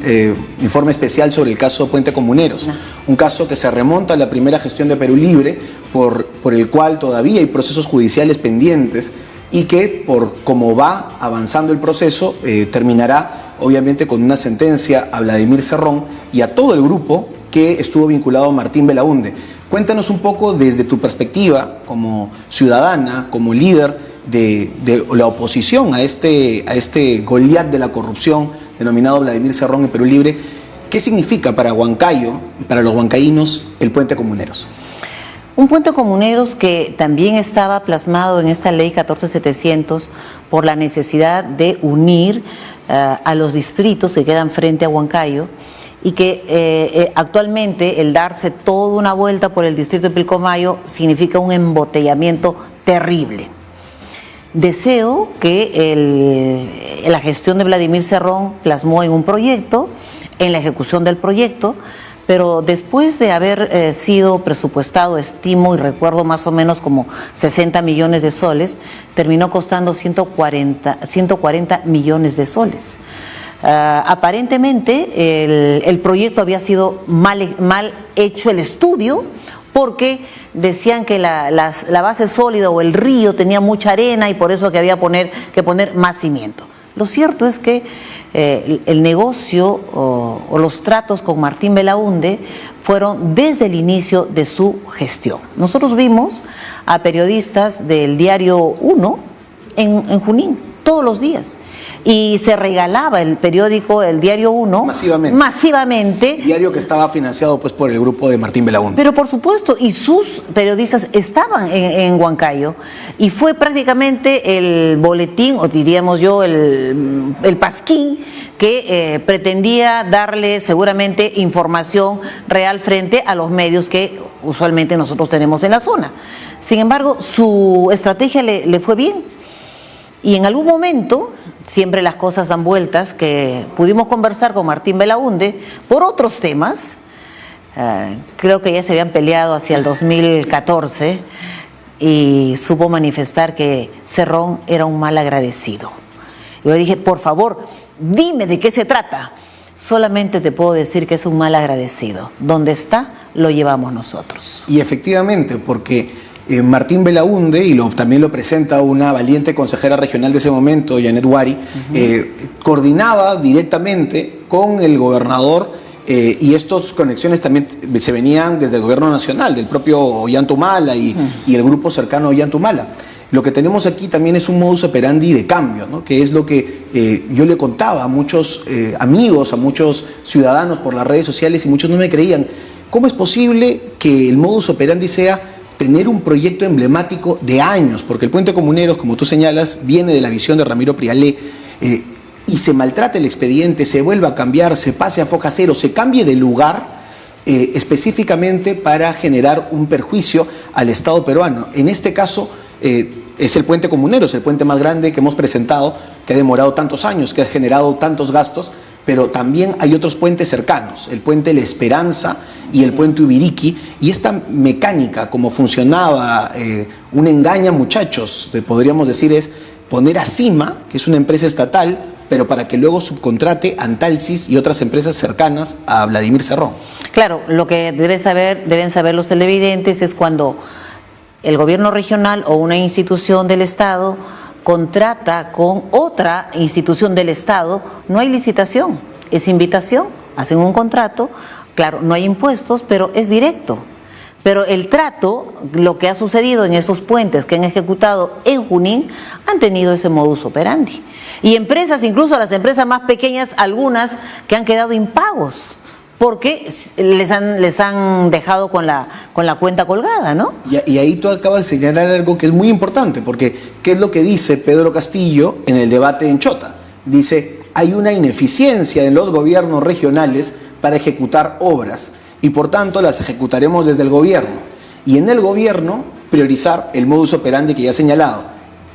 informe especial sobre el caso Puente Comuneros. Un caso que se remonta a la primera gestión de Perú Libre, por el cual todavía hay procesos judiciales pendientes y que, por cómo va avanzando el proceso, terminará obviamente con una sentencia a Vladimir Cerrón y a todo el grupo que estuvo vinculado a Martín Belaunde. Cuéntanos un poco desde tu perspectiva como ciudadana, como líder de la oposición a este Goliat de la corrupción denominado Vladimir Cerrón en Perú Libre. ¿Qué significa para Huancayo y para los huancaínos el Puente Comuneros? Un puente comuneros que también estaba plasmado en esta ley 14700 por la necesidad de unir a los distritos que quedan frente a Huancayo, y que actualmente el darse toda una vuelta por el distrito de Pilcomayo significa un embotellamiento terrible. Deseo que la gestión de Vladimir Cerrón plasmó en un proyecto, en la ejecución del proyecto, pero después de haber sido presupuestado, estimo y recuerdo más o menos como 60 millones de soles, terminó costando 140 millones de soles. Aparentemente el proyecto había sido mal hecho el estudio, porque decían que la base sólida o el río tenía mucha arena y por eso que había que poner más cimiento. Lo cierto es que el negocio o los tratos con Martín Belaunde fueron desde el inicio de su gestión. Nosotros vimos a periodistas del diario 1 en Junín todos los días. Y se regalaba el periódico, el diario 1, masivamente. Diario que estaba financiado pues por el grupo de Martín Belaunde. Pero por supuesto, y sus periodistas estaban en Huancayo, y fue prácticamente el boletín, o diríamos yo, el pasquín, que pretendía darle seguramente información real frente a los medios que usualmente nosotros tenemos en la zona. Sin embargo, su estrategia le fue bien. Y en algún momento, siempre las cosas dan vueltas, que pudimos conversar con Martín Belaunde por otros temas. Creo que ya se habían peleado hacia el 2014 y supo manifestar que Cerrón era un mal agradecido. Yo le dije, por favor, dime de qué se trata. Solamente te puedo decir que es un mal agradecido. ¿Dónde está? Lo llevamos nosotros. Y efectivamente, porque Martín Belaunde, y también lo presenta una valiente consejera regional de ese momento, Janet Wari, coordinaba directamente con el gobernador y estas conexiones también se venían desde el gobierno nacional, del propio Ollantumala y el grupo cercano a Ollantumala. Lo que tenemos aquí también es un modus operandi de cambio, ¿no? Que es lo que yo le contaba a muchos amigos, a muchos ciudadanos por las redes sociales, y muchos no me creían. ¿Cómo es posible que el modus operandi sea tener un proyecto emblemático de años? Porque el Puente Comuneros, como tú señalas, viene de la visión de Ramiro Prialé, y se maltrata el expediente, se vuelva a cambiar, se pase a foja cero, se cambie de lugar específicamente para generar un perjuicio al Estado peruano. En este caso es el Puente Comuneros, el puente más grande que hemos presentado, que ha demorado tantos años, que ha generado tantos gastos, pero también hay otros puentes cercanos, el puente La Esperanza y el puente Ubiriqui, y esta mecánica, como funcionaba, un engaña muchachos, podríamos decir, es poner a Cima, que es una empresa estatal, pero para que luego subcontrate Antalsis y otras empresas cercanas a Vladimir Cerrón. Claro, lo que deben saber los televidentes es cuando el gobierno regional o una institución del Estado contrata con otra institución del Estado, no hay licitación, es invitación, hacen un contrato, claro, no hay impuestos, pero es directo. Pero el trato, lo que ha sucedido en esos puentes que han ejecutado en Junín, han tenido ese modus operandi. Y empresas, incluso las empresas más pequeñas, algunas que han quedado impagos, porque les han dejado con la cuenta colgada, ¿no? Y ahí tú acabas de señalar algo que es muy importante, porque ¿qué es lo que dice Pedro Castillo en el debate en Chota? Dice, hay una ineficiencia en los gobiernos regionales para ejecutar obras, y por tanto las ejecutaremos desde el gobierno. Y en el gobierno priorizar el modus operandi que ya he señalado.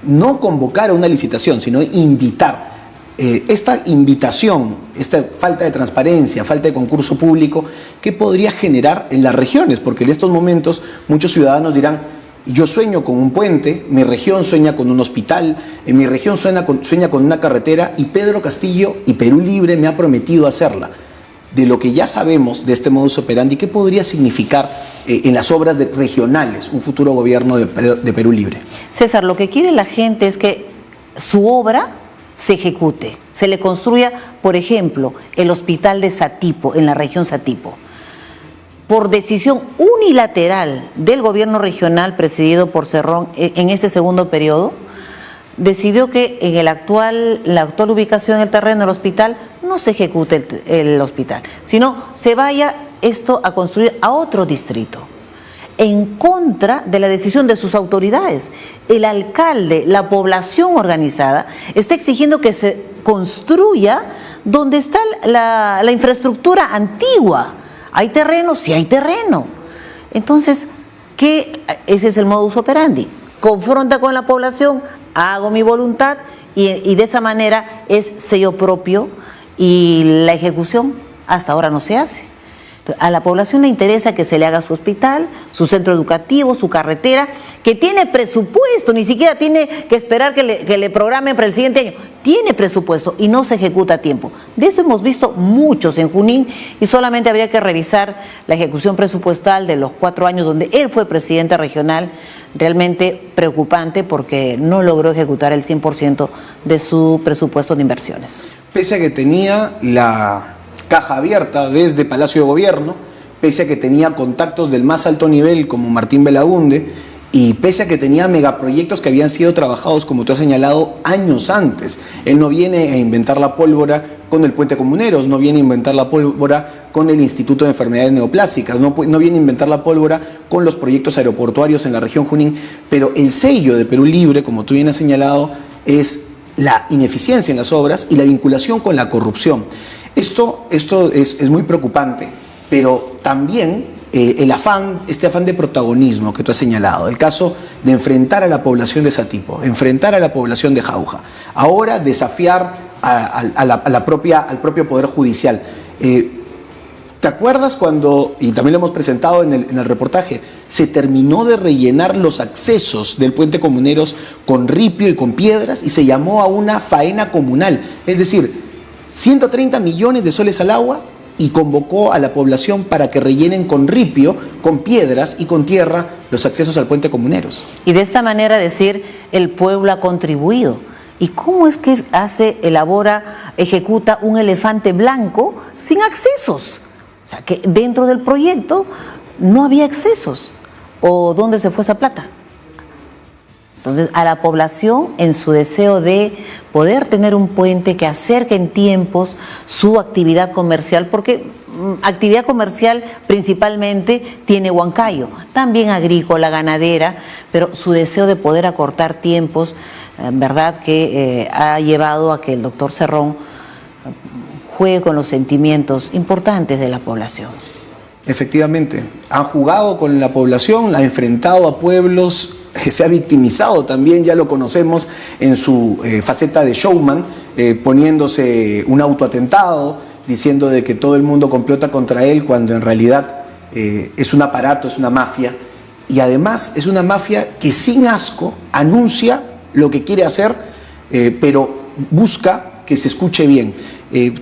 No convocar a una licitación, sino invitar. Esta invitación, esta falta de transparencia, falta de concurso público, ¿qué podría generar en las regiones? Porque en estos momentos muchos ciudadanos dirán, yo sueño con un puente, mi región sueña con un hospital, en mi región sueña con una carretera, y Pedro Castillo y Perú Libre me ha prometido hacerla. De lo que ya sabemos de este modus operandi, ¿qué podría significar en las obras regionales un futuro gobierno de Perú Libre? César, lo que quiere la gente es que su obra se ejecute, se le construya, por ejemplo, el hospital de Satipo, en la región Satipo. Por decisión unilateral del gobierno regional presidido por Cerrón en este segundo periodo, decidió que en la actual ubicación del terreno del hospital no se ejecute el hospital, sino se vaya esto a construir a otro distrito, en contra de la decisión de sus autoridades. El alcalde, la población organizada, está exigiendo que se construya donde está la infraestructura antigua. ¿Hay terreno? Sí hay terreno. Entonces, ese es el modus operandi. Confronta con la población, hago mi voluntad, y de esa manera es sello propio, y la ejecución hasta ahora no se hace. A la población le interesa que se le haga su hospital, su centro educativo, su carretera, que tiene presupuesto, ni siquiera tiene que esperar que le programen para el siguiente año. Tiene presupuesto y no se ejecuta a tiempo. De eso hemos visto muchos en Junín, y solamente habría que revisar la ejecución presupuestal de los 4 años donde él fue presidente regional. Realmente preocupante, porque no logró ejecutar el 100% de su presupuesto de inversiones. Pese a que tenía la caja abierta desde Palacio de Gobierno, pese a que tenía contactos del más alto nivel como Martín Belaunde, y pese a que tenía megaproyectos que habían sido trabajados, como tú has señalado, años antes. Él no viene a inventar la pólvora con el Puente Comuneros, no viene a inventar la pólvora con el Instituto de Enfermedades Neoplásicas, no viene a inventar la pólvora con los proyectos aeroportuarios en la región Junín, pero el sello de Perú Libre, como tú bien has señalado, es la ineficiencia en las obras y la vinculación con la corrupción. Esto es muy preocupante, pero también este afán de protagonismo que tú has señalado, el caso de enfrentar a la población de Satipo, enfrentar a la población de Jauja, ahora desafiar al propio Poder Judicial. ¿Te acuerdas cuando, y también lo hemos presentado en el reportaje, se terminó de rellenar los accesos del Puente Comuneros con ripio y con piedras, y se llamó a una faena comunal? Es decir, 130 millones de soles al agua, y convocó a la población para que rellenen con ripio, con piedras y con tierra los accesos al Puente Comuneros. Y de esta manera decir, el pueblo ha contribuido. ¿Y cómo es que ejecuta un elefante blanco sin accesos? sea, que dentro del proyecto no había excesos. ¿O dónde se fue esa plata? Entonces, a la población, en su deseo de poder tener un puente que acerque en tiempos su actividad comercial, porque actividad comercial principalmente tiene Huancayo, también agrícola, ganadera, pero su deseo de poder acortar tiempos, verdad que ha llevado a que el doctor Cerrón juegue con los sentimientos importantes de la población. Efectivamente, han jugado con la población, la ha enfrentado a pueblos, se ha victimizado también, ya lo conocemos en su faceta de showman, poniéndose un autoatentado, diciendo de que todo el mundo complota contra él, cuando en realidad es un aparato, es una mafia, y además es una mafia que sin asco anuncia lo que quiere hacer, pero busca que se escuche bien.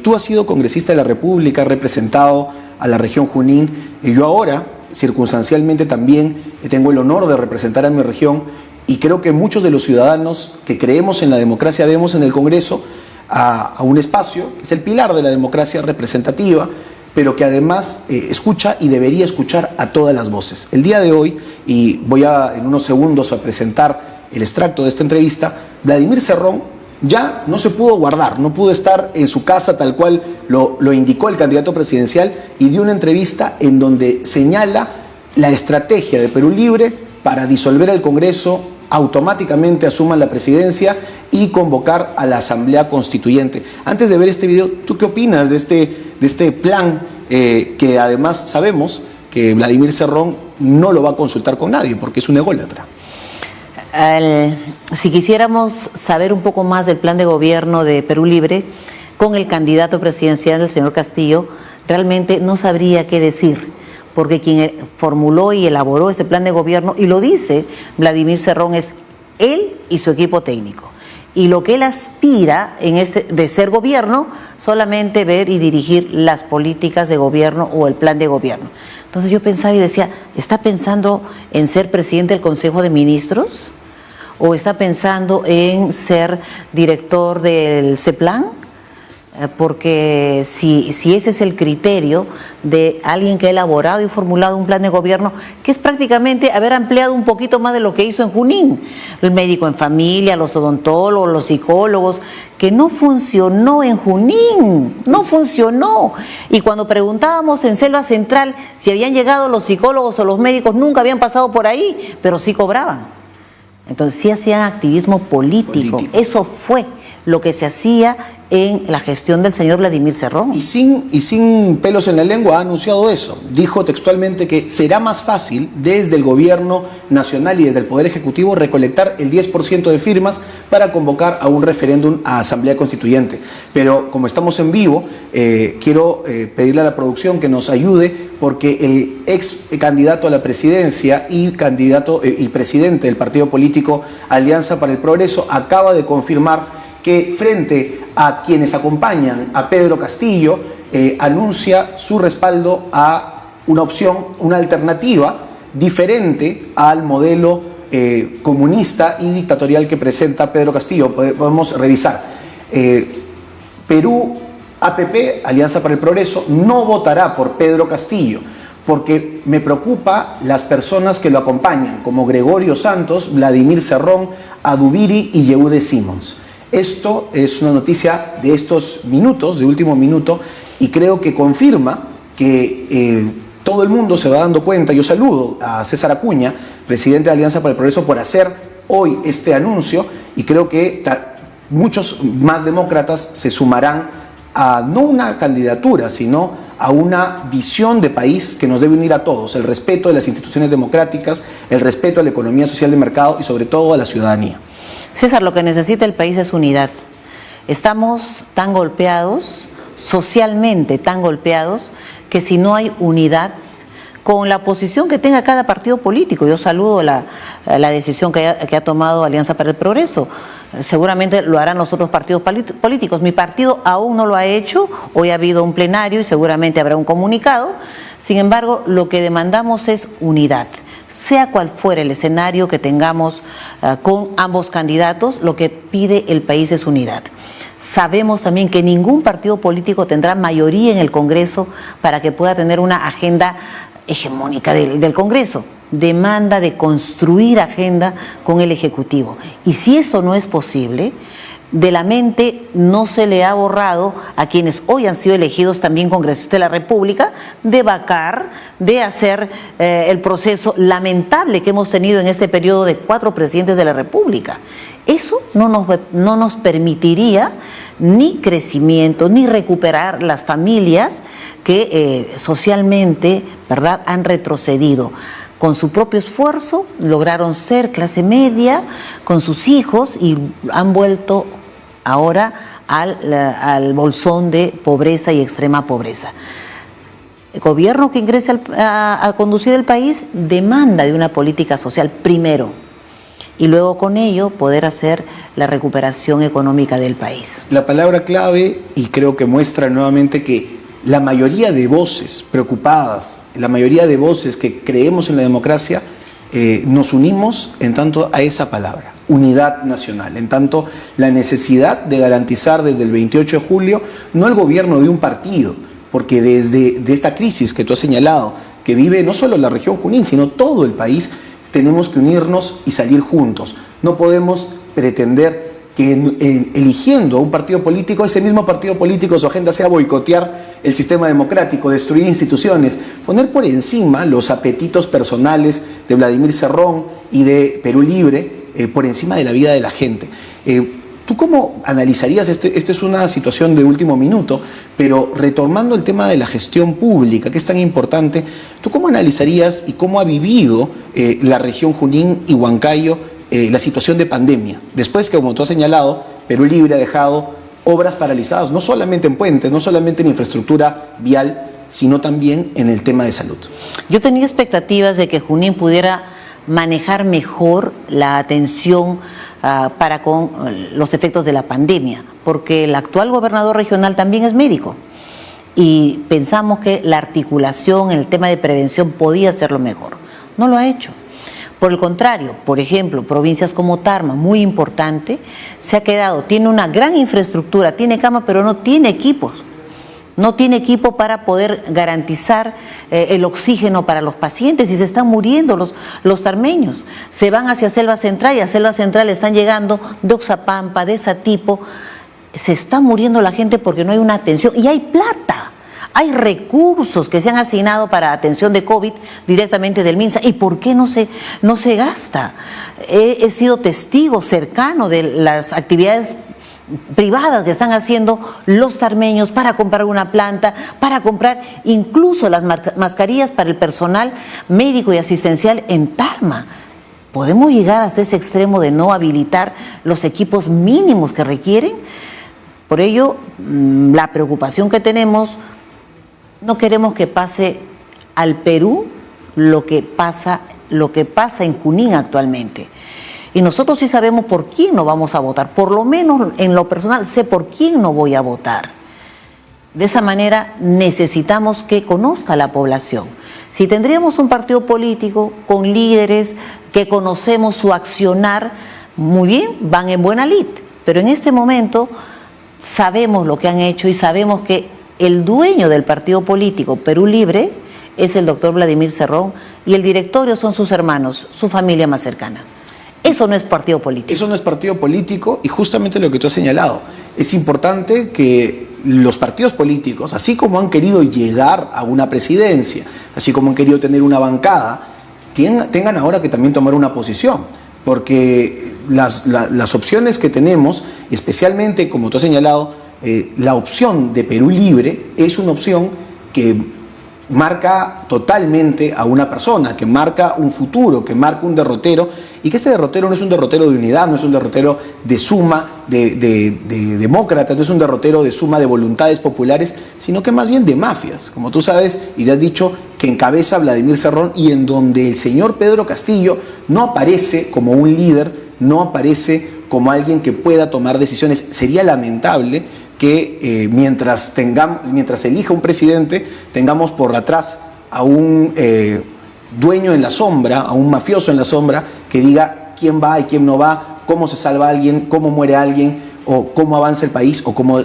Tú has sido congresista de la República, has representado a la región Junín, y yo ahora, circunstancialmente también, tengo el honor de representar a mi región, y creo que muchos de los ciudadanos que creemos en la democracia vemos en el Congreso a un espacio que es el pilar de la democracia representativa, pero que además escucha y debería escuchar a todas las voces. El día de hoy, y voy en unos segundos a presentar el extracto de esta entrevista, Vladimir Cerrón ya no se pudo guardar, no pudo estar en su casa tal cual lo indicó el candidato presidencial, y dio una entrevista en donde señala la estrategia de Perú Libre para disolver el Congreso, automáticamente asuman la presidencia y convocar a la Asamblea Constituyente. Antes de ver este video, ¿tú qué opinas de este plan que además sabemos que Vladimir Cerrón no lo va a consultar con nadie porque es un ególatra? Si quisiéramos saber un poco más del plan de gobierno de Perú Libre con el candidato presidencial, el señor Castillo, realmente no sabría qué decir, porque quien formuló y elaboró ese plan de gobierno, y lo dice Vladimir Cerrón, es él y su equipo técnico. Y lo que él aspira de ser gobierno, solamente ver y dirigir las políticas de gobierno o el plan de gobierno. Entonces yo pensaba y decía, ¿está pensando en ser presidente del Consejo de Ministros? ¿O está pensando en ser director del CEPLAN? Porque si ese es el criterio de alguien que ha elaborado y formulado un plan de gobierno, que es prácticamente haber ampliado un poquito más de lo que hizo en Junín, el médico en familia, los odontólogos, los psicólogos, que no funcionó en Junín, no funcionó. Y cuando preguntábamos en Selva Central si habían llegado los psicólogos o los médicos, nunca habían pasado por ahí, pero sí cobraban. Entonces sí hacían activismo político. Eso fue lo que se hacía en la gestión del señor Vladimir Cerrón. Y sin pelos en la lengua ha anunciado eso. Dijo textualmente que será más fácil desde el gobierno nacional y desde el Poder Ejecutivo recolectar el 10% de firmas para convocar a un referéndum a Asamblea Constituyente. Pero como estamos en vivo, quiero pedirle a la producción que nos ayude, porque el ex candidato a la presidencia y presidente del partido político Alianza para el Progreso acaba de confirmar que frente a quienes acompañan a Pedro Castillo, anuncia su respaldo a una opción, una alternativa diferente al modelo comunista y dictatorial que presenta Pedro Castillo. Podemos revisar. Perú APP, Alianza para el Progreso, no votará por Pedro Castillo, porque me preocupa las personas que lo acompañan, como Gregorio Santos, Vladimir Cerrón, Adubiri y Yehude Simons. Esto es una noticia de estos minutos, de último minuto, y creo que confirma que todo el mundo se va dando cuenta. Yo saludo a César Acuña, presidente de Alianza para el Progreso, por hacer hoy este anuncio, y creo que muchos más demócratas se sumarán a no una candidatura, sino a una visión de país que nos debe unir a todos: el respeto de las instituciones democráticas, el respeto a la economía social de mercado y sobre todo a la ciudadanía. César, lo que necesita el país es unidad. Estamos tan golpeados, socialmente tan golpeados, que si no hay unidad con la posición que tenga cada partido político, yo saludo la decisión que ha tomado Alianza para el Progreso. Seguramente lo harán los otros partidos políticos. Mi partido aún no lo ha hecho. Hoy ha habido un plenario y seguramente habrá un comunicado. Sin embargo, lo que demandamos es unidad. Sea cual fuera el escenario que tengamos con ambos candidatos, lo que pide el país es unidad. Sabemos también que ningún partido político tendrá mayoría en el Congreso para que pueda tener una agenda hegemónica del Congreso. Demanda de construir agenda con el Ejecutivo. Y si eso no es posible, de la mente no se le ha borrado a quienes hoy han sido elegidos también congresistas de la República de vacar, de hacer el proceso lamentable que hemos tenido en este periodo de 4 presidentes de la República. Eso no nos permitiría ni crecimiento, ni recuperar las familias que socialmente, ¿verdad?, han retrocedido. Con su propio esfuerzo lograron ser clase media con sus hijos y han vuelto ahora al bolsón de pobreza y extrema pobreza. El gobierno que ingrese a conducir el país demanda de una política social primero y luego con ello poder hacer la recuperación económica del país. La palabra clave, y creo que muestra nuevamente que la mayoría de voces preocupadas, la mayoría de voces que creemos en la democracia, nos unimos en tanto a esa palabra, unidad nacional, en tanto la necesidad de garantizar desde el 28 de julio no el gobierno de un partido, porque desde esta crisis que tú has señalado, que vive no solo la región Junín, sino todo el país, tenemos que unirnos y salir juntos. No podemos pretender que eligiendo a un partido político, ese mismo partido político, su agenda sea boicotear el sistema democrático, destruir instituciones, poner por encima los apetitos personales de Vladimir Cerrón y de Perú Libre, por encima de la vida de la gente. ¿Tú cómo analizarías, esta es una situación de último minuto, pero retomando el tema de la gestión pública, que es tan importante, ¿tú cómo analizarías y cómo ha vivido la región Junín y Huancayo la situación de pandemia? Después que, como tú has señalado, Perú Libre ha dejado obras paralizadas, no solamente en puentes, no solamente en infraestructura vial, sino también en el tema de salud. Yo tenía expectativas de que Junín pudiera manejar mejor la atención para con los efectos de la pandemia, porque el actual gobernador regional también es médico y pensamos que la articulación en el tema de prevención podía hacerlo mejor. No lo ha hecho. Por el contrario, por ejemplo, provincias como Tarma, muy importante, se ha quedado, tiene una gran infraestructura, tiene cama, pero no tiene equipos. No tiene equipo para poder garantizar el oxígeno para los pacientes y se están muriendo los tarmeños. Se van hacia Selva Central y a Selva Central están llegando de Oxapampa, de Satipo. Se está muriendo la gente porque no hay una atención y hay plata. Hay recursos que se han asignado para atención de COVID directamente del MINSA. ¿Y por qué no se gasta? He sido testigo cercano de las actividades privadas que están haciendo los tarmeños para comprar una planta, para comprar incluso las mascarillas para el personal médico y asistencial en Tarma. ¿Podemos llegar hasta ese extremo de no habilitar los equipos mínimos que requieren? Por ello, la preocupación que tenemos, no queremos que pase al Perú lo que pasa en Junín actualmente. Y nosotros sí sabemos por quién no vamos a votar. Por lo menos en lo personal sé por quién no voy a votar. De esa manera necesitamos que conozca la población. Si tendríamos un partido político con líderes que conocemos su accionar, muy bien, van en buena lid. Pero en este momento sabemos lo que han hecho y sabemos que el dueño del partido político Perú Libre es el doctor Vladimir Cerrón y el directorio son sus hermanos, su familia más cercana. Eso no es partido político. Eso no es partido político y justamente lo que tú has señalado. Es importante que los partidos políticos, así como han querido llegar a una presidencia, así como han querido tener una bancada, tengan ahora que también tomar una posición. Porque las opciones que tenemos, especialmente como tú has señalado, la opción de Perú Libre es una opción que marca totalmente a una persona, que marca un futuro, que marca un derrotero, y que este derrotero no es un derrotero de unidad, no es un derrotero de suma de demócratas, no es un derrotero de suma de voluntades populares, sino que más bien de mafias, como tú sabes y ya has dicho, que encabeza Vladimir Cerrón y en donde el señor Pedro Castillo no aparece como un líder, no aparece como alguien que pueda tomar decisiones. Sería lamentable que mientras elija un presidente, tengamos por atrás a un dueño en la sombra, a un mafioso en la sombra, que diga quién va y quién no va, cómo se salva a alguien, cómo muere alguien, o cómo avanza el país o cómo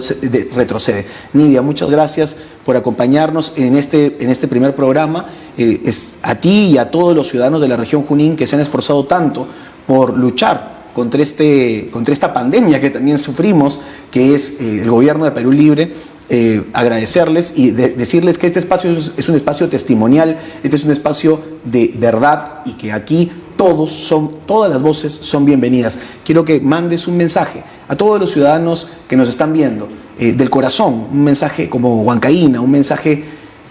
retrocede. Nidia, muchas gracias por acompañarnos en este primer programa. Es a ti y a todos los ciudadanos de la región Junín que se han esforzado tanto por luchar contra esta pandemia que también sufrimos, que es el gobierno de Perú Libre. Agradecerles y decirles que este espacio es un espacio testimonial, este es un espacio de verdad y que aquí todas las voces son bienvenidas. Quiero que mandes un mensaje a todos los ciudadanos que nos están viendo, del corazón, un mensaje como huancaína, un mensaje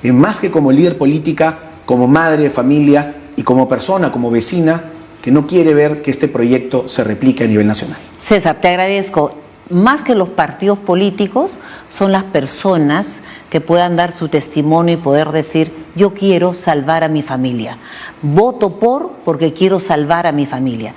más que como líder política, como madre de familia y como persona, como vecina, que no quiere ver que este proyecto se replique a nivel nacional. César, te agradezco. Más que los partidos políticos, son las personas que puedan dar su testimonio y poder decir: yo quiero salvar a mi familia, voto porque quiero salvar a mi familia.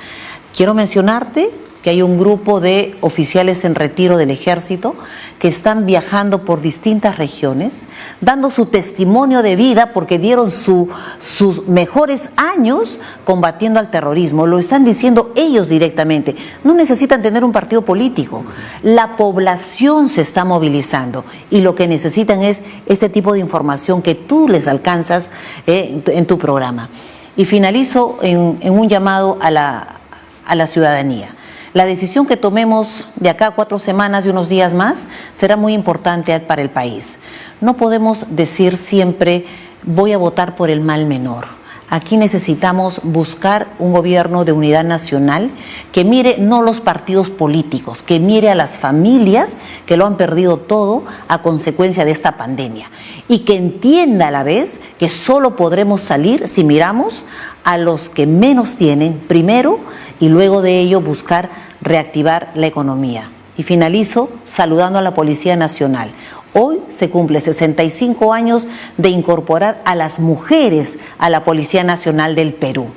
Quiero mencionarte que hay un grupo de oficiales en retiro del ejército que están viajando por distintas regiones, dando su testimonio de vida porque dieron sus mejores años combatiendo al terrorismo. Lo están diciendo ellos directamente. No necesitan tener un partido político. La población se está movilizando y lo que necesitan es este tipo de información que tú les alcanzas en tu programa. Y finalizo en un llamado a la ciudadanía. La decisión que tomemos de acá a 4 semanas y unos días más será muy importante para el país. No podemos decir siempre: voy a votar por el mal menor. Aquí necesitamos buscar un gobierno de unidad nacional que mire no los partidos políticos, que mire a las familias que lo han perdido todo a consecuencia de esta pandemia y que entienda a la vez que solo podremos salir si miramos a los que menos tienen primero y luego de ello buscar reactivar la economía. Y finalizo saludando a la Policía Nacional. Hoy se cumple 65 años de incorporar a las mujeres a la Policía Nacional del Perú.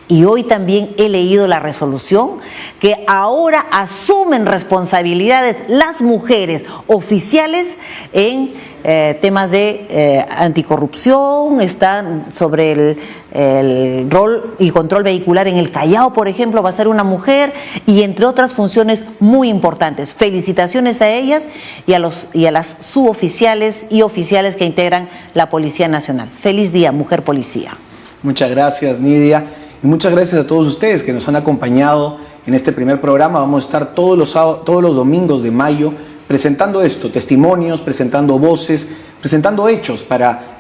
Y hoy también he leído la resolución que ahora asumen responsabilidades las mujeres oficiales en temas de anticorrupción, están sobre el rol y control vehicular en el Callao, por ejemplo, va a ser una mujer, y entre otras funciones muy importantes. Felicitaciones a ellas y a las suboficiales y oficiales que integran la Policía Nacional. Feliz día, mujer policía. Muchas gracias, Nidia, y muchas gracias a todos ustedes que nos han acompañado en este primer programa. Vamos a estar todos los domingos de mayo presentando esto, testimonios, presentando voces, presentando hechos para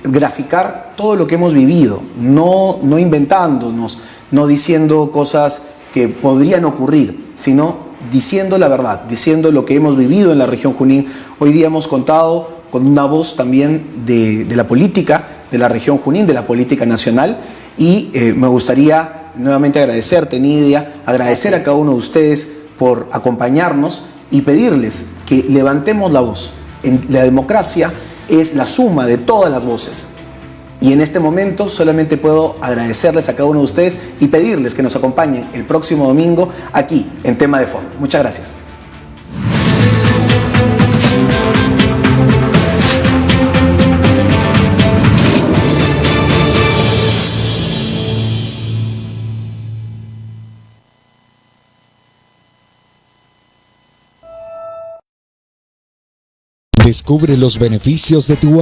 graficar todo lo que hemos vivido, no inventándonos, no diciendo cosas que podrían ocurrir, sino diciendo la verdad, diciendo lo que hemos vivido en la región Junín. Hoy día hemos contado con una voz también de la política de la región Junín, de la política nacional, y me gustaría nuevamente agradecerte, Nidia, agradecer a cada uno de ustedes por acompañarnos y pedirles que levantemos la voz. La democracia es la suma de todas las voces. Y en este momento solamente puedo agradecerles a cada uno de ustedes y pedirles que nos acompañen el próximo domingo aquí en Tema de Fondo. Muchas gracias. Descubre los beneficios de tu